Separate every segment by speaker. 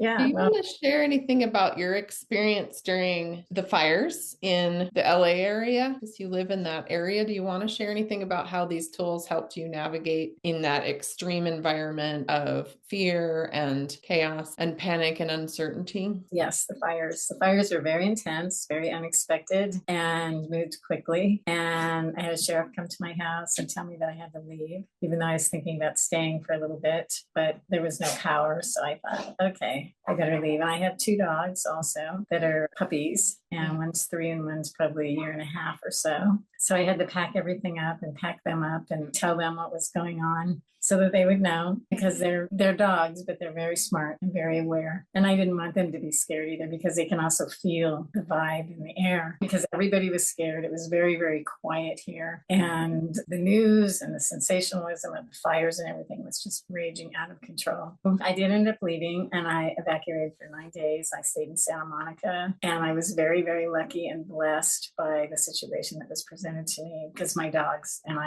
Speaker 1: Do
Speaker 2: Yeah.
Speaker 1: you
Speaker 2: Well,
Speaker 1: want to share anything about your experience during the fires in the LA area? Because you live in that area. Do you want to share anything about how these tools helped you navigate in that extreme environment of fear and chaos and panic and uncertainty?
Speaker 2: yes, the fires. The fires were very intense, very unexpected, and moved quickly. And I had a sheriff come to my house and tell me that I had to leave, even though I was thinking about staying for a little bit, but there was no power. So I thought, okay, I better leave. And I have two dogs also that are puppies, and one's 3 and one's probably a year and a half or so. So I had to pack everything up and pack them up and tell them what was going on so that they would know, because they're dogs, but they're very smart and very aware. And I didn't want them to be scared either, because they can also feel the vibe in the air, because everybody was scared. It was very, very quiet here. And the news and the sensationalism of the fires and everything was just raging out of control. I did end up leaving, and I evacuated for 9 days. I stayed in Santa Monica, and I was very, very lucky and blessed by the situation that was presented to me, because my dogs and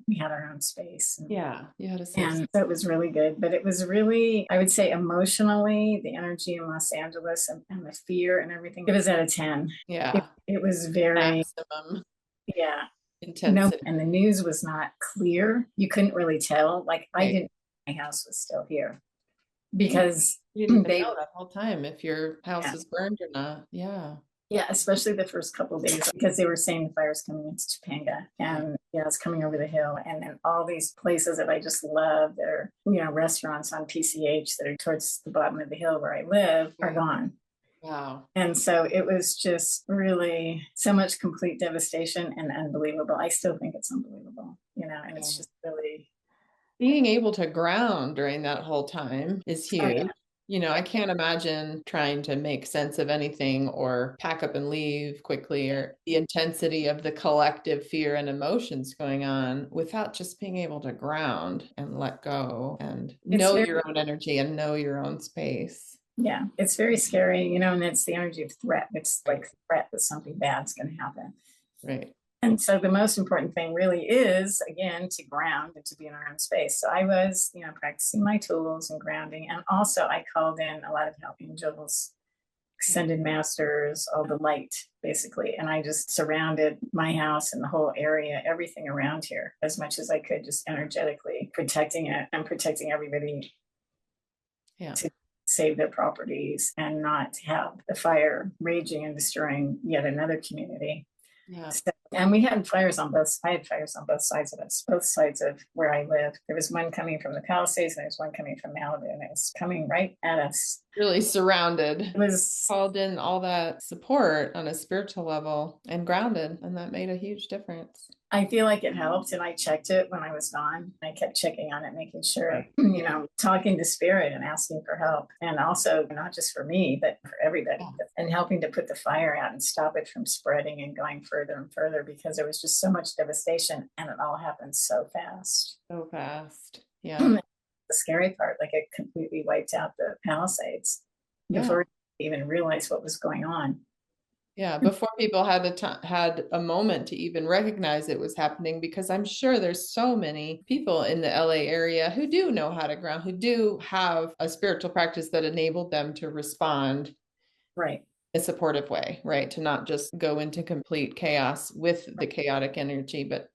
Speaker 2: we had our own space.
Speaker 1: Yeah, you had a safe.
Speaker 2: And so it was really good. But it was really, I would say, emotionally, the energy in Los Angeles and the fear and everything, it was at a 10.
Speaker 1: Yeah,
Speaker 2: It was very,
Speaker 1: maximum
Speaker 2: yeah. No,
Speaker 1: intensity.
Speaker 2: and the news was not clear. You couldn't really tell. Like, I
Speaker 1: Right.
Speaker 2: didn't know my house was still here, because
Speaker 1: You didn't even
Speaker 2: they,
Speaker 1: know that whole time if your house
Speaker 2: yeah.
Speaker 1: was burned or not. Yeah.
Speaker 2: Yeah, especially the first couple of days, because they were saying the fire's coming into Topanga, and it's coming over the hill. And then all these places that I just love, that are, restaurants on PCH that are towards the bottom of the hill where I live, are gone.
Speaker 1: Wow.
Speaker 2: And so it was just really so much complete devastation and unbelievable. I still think it's unbelievable, and it's just really.
Speaker 1: Being able to ground during that whole time is
Speaker 2: Oh,
Speaker 1: huge.
Speaker 2: yeah.
Speaker 1: I can't imagine trying to make sense of anything or pack up and leave quickly, or the intensity of the collective fear and emotions going on without just being able to ground and let go and
Speaker 2: It's
Speaker 1: know
Speaker 2: very,
Speaker 1: your own energy and know your own space.
Speaker 2: yeah, it's very scary, and it's the energy of threat. It's like threat that something bad's going to happen.
Speaker 1: Right.
Speaker 2: And so the most important thing really is, again, to ground and to be in our own space. So I was, practicing my tools and grounding. And also I called in a lot of help angels, extended masters, all the light, basically. And I just surrounded my house and the whole area, everything around here, as much as I could, just energetically protecting it and protecting everybody to save their properties and not have the fire raging and destroying yet another community.
Speaker 1: Yeah.
Speaker 2: So, and we had fires on both. I had fires on both sides of us, both sides of where I live. There was one coming from the Palisades, and there was one coming from Malibu, and it was coming right at us.
Speaker 1: Really surrounded.
Speaker 2: It was,
Speaker 1: Called in all that support on a spiritual level and grounded, and that made a huge difference.
Speaker 2: I feel like it helped, and I checked it when I was gone. I kept checking on it, making sure, talking to spirit and asking for help, and also not just for me, but for everybody, and helping to put the fire out and stop it from spreading and going further and further, because there was just so much devastation, and it all happened so fast.
Speaker 1: So fast. Yeah.
Speaker 2: The scary part, like, it completely wiped out the Palisades before we even realized what was going on.
Speaker 1: Yeah, before people had a moment to even recognize it was happening, because I'm sure there's so many people in the LA area who do know how to ground, who do have a spiritual practice that enabled them to respond
Speaker 2: right
Speaker 1: in a supportive way, right? To not just go into complete chaos with the chaotic energy, but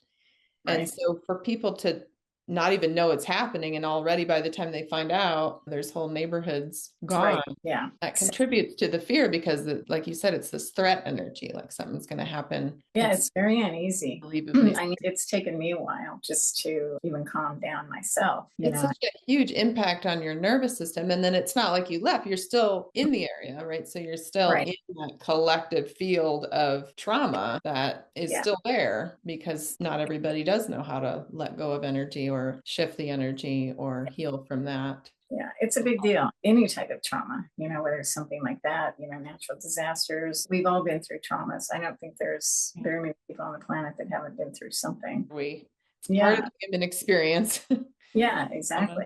Speaker 1: and so for people to not even know it's happening, and already by the time they find out, there's whole neighborhoods gone.
Speaker 2: Right. Yeah.
Speaker 1: That contributes to the fear, because like you said, it's this threat energy, like something's going to happen.
Speaker 2: Yeah, it's very uneasy.
Speaker 1: Unbelievably.
Speaker 2: I mean, it's taken me a while just to even calm down myself.
Speaker 1: It's such a huge impact on your nervous system. And then it's not like you left, you're still in the area, right? So you're still in that collective field of trauma that is still there, because not everybody does know how to let go of energy or shift the energy or heal from that.
Speaker 2: Yeah, it's a big deal. Any type of trauma, whether it's something like that, natural disasters. We've all been through traumas. I don't think there's very many people on the planet that haven't been through something.
Speaker 1: It's part of the human experience.
Speaker 2: Yeah, exactly.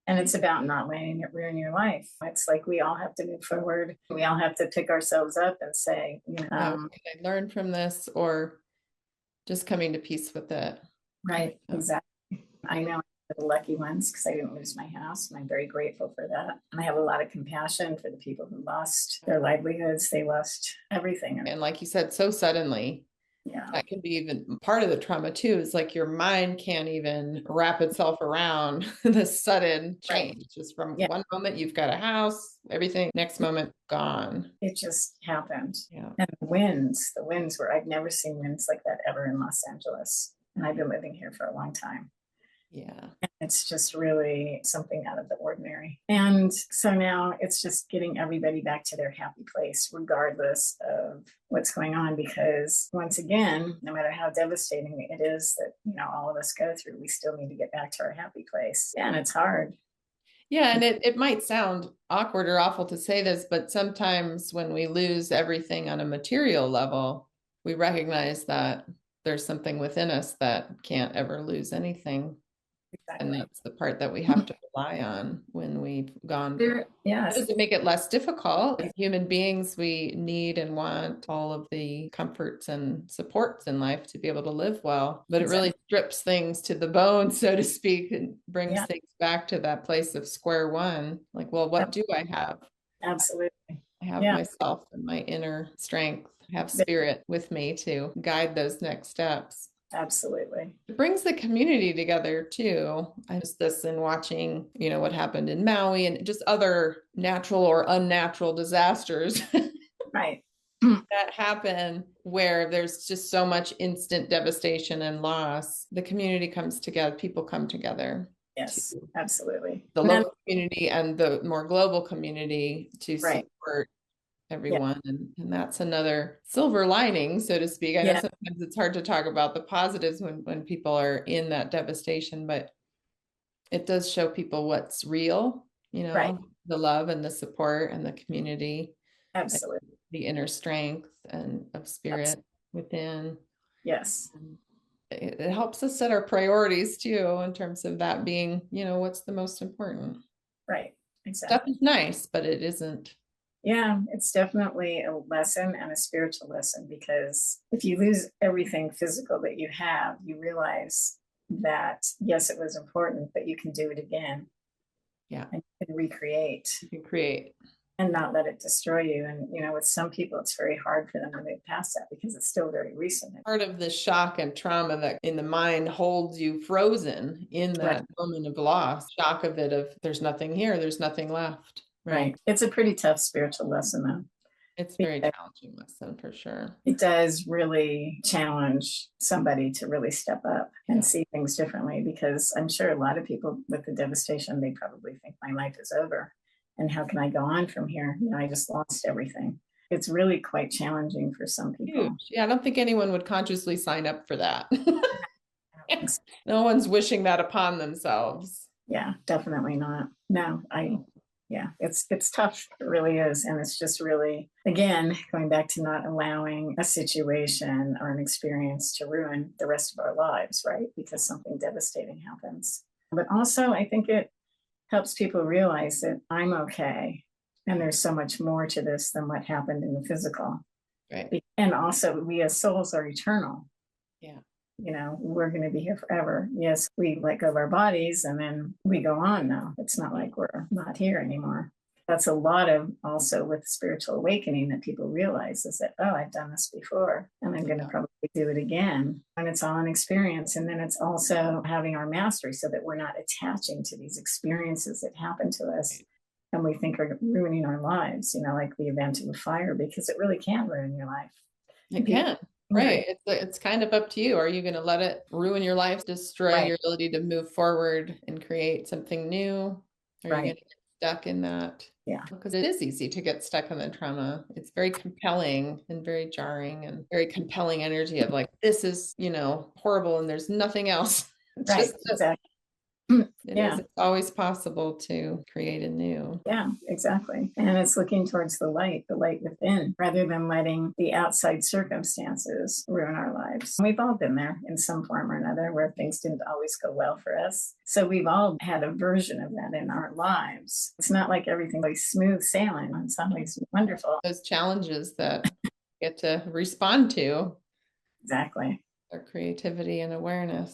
Speaker 2: And it's about not letting it ruin your life. It's like we all have to move forward. We all have to pick ourselves up and say,
Speaker 1: what can I learn from this, or just coming to peace with it?
Speaker 2: Right, exactly. I know the lucky ones because I didn't lose my house, and I'm very grateful for that. And I have a lot of compassion for the people who lost their livelihoods. They lost everything.
Speaker 1: And like you said, so suddenly.
Speaker 2: Yeah.
Speaker 1: That can be even part of the trauma too, is like your mind can't even wrap itself around the sudden change. Right. Just from one moment you've got a house, everything, next moment gone.
Speaker 2: It just happened. Yeah. And the winds were, I've never seen winds like that ever in Los Angeles. And I've been living here for a long time. Yeah. It's just really something out of the ordinary. And so now it's just getting everybody back to their happy place, regardless of what's going on. Because once again, no matter how devastating it is that, all of us go through, we still need to get back to our happy place. Yeah, and it's hard.
Speaker 1: Yeah, and it might sound awkward or awful to say this, but sometimes when we lose everything on a material level, we recognize that there's something within us that can't ever lose anything. Exactly. And that's the part that we have to rely on when we've gone through. Yes. How does it make it less difficult? As human beings, we need and want all of the comforts and supports in life to be able to live well. But it really strips things to the bone, so to speak, and brings things back to that place of square one. Like, well, what do I have? Absolutely. I have myself and my inner strength. I have spirit with me to guide those next steps. Absolutely. It brings the community together too. I just this in watching, what happened in Maui and just other natural or unnatural disasters. Right. That happen where there's just so much instant devastation and loss. The community comes together, people come together. Yes, absolutely. The local community and the more global community to support everyone. And that's another silver lining, so to speak. I know sometimes it's hard to talk about the positives when people are in that devastation, but it does show people what's real, the love and the support and the community. Absolutely. The inner strength and of spirit within. Yes. It helps us set our priorities too, in terms of that being, what's the most important. Right. Exactly. Stuff is nice, but it isn't. Yeah, it's definitely a lesson and a spiritual lesson, because if you lose everything physical that you have, you realize that, yes, it was important, but you can do it again. Yeah. And you can recreate. You can create. And not let it destroy you. And, with some people, it's very hard for them to move past that because it's still very recent. Part of the shock and trauma that in the mind holds you frozen in that moment of loss, shock of it, of there's nothing here, there's nothing left. Right. It's a pretty tough spiritual lesson, though. It's a very challenging lesson for sure. It does really challenge somebody to really step up and see things differently, because I'm sure a lot of people with the devastation, they probably think my life is over. And how can I go on from here? I just lost everything. It's really quite challenging for some people. Huge. Yeah, I don't think anyone would consciously sign up for that. No one's wishing that upon themselves. Yeah, definitely not. No, it's tough. It really is. And it's just really, again, going back to not allowing a situation or an experience to ruin the rest of our lives, right? Because something devastating happens. But also, I think it helps people realize that I'm okay. And there's so much more to this than what happened in the physical. Right. And also, we as souls are eternal. Yeah. We're going to be here forever. Yes, we let go of our bodies and then we go on now. It's not like we're not here anymore. That's a lot of also with spiritual awakening that people realize, is that, oh, I've done this before and I'm going to probably do it again. And it's all an experience. And then it's also having our mastery so that we're not attaching to these experiences that happen to us and we think are ruining our lives, like the event of a fire, because it really can ruin your life. It can. Right. It's kind of up to you. Are you going to let it ruin your life, destroy your ability to move forward and create something new? Are you going to get stuck in that? Yeah. Because it is easy to get stuck in the trauma. It's very compelling and very jarring and very compelling energy of like, this is, horrible and there's nothing else. Right. Exactly. It's always possible to create anew. Yeah, exactly. And it's looking towards the light within, rather than letting the outside circumstances ruin our lives. We've all been there in some form or another where things didn't always go well for us. So we've all had a version of that in our lives. It's not like everything was smooth sailing. In some ways, wonderful. Those challenges that get to respond to. Exactly. Our creativity and awareness.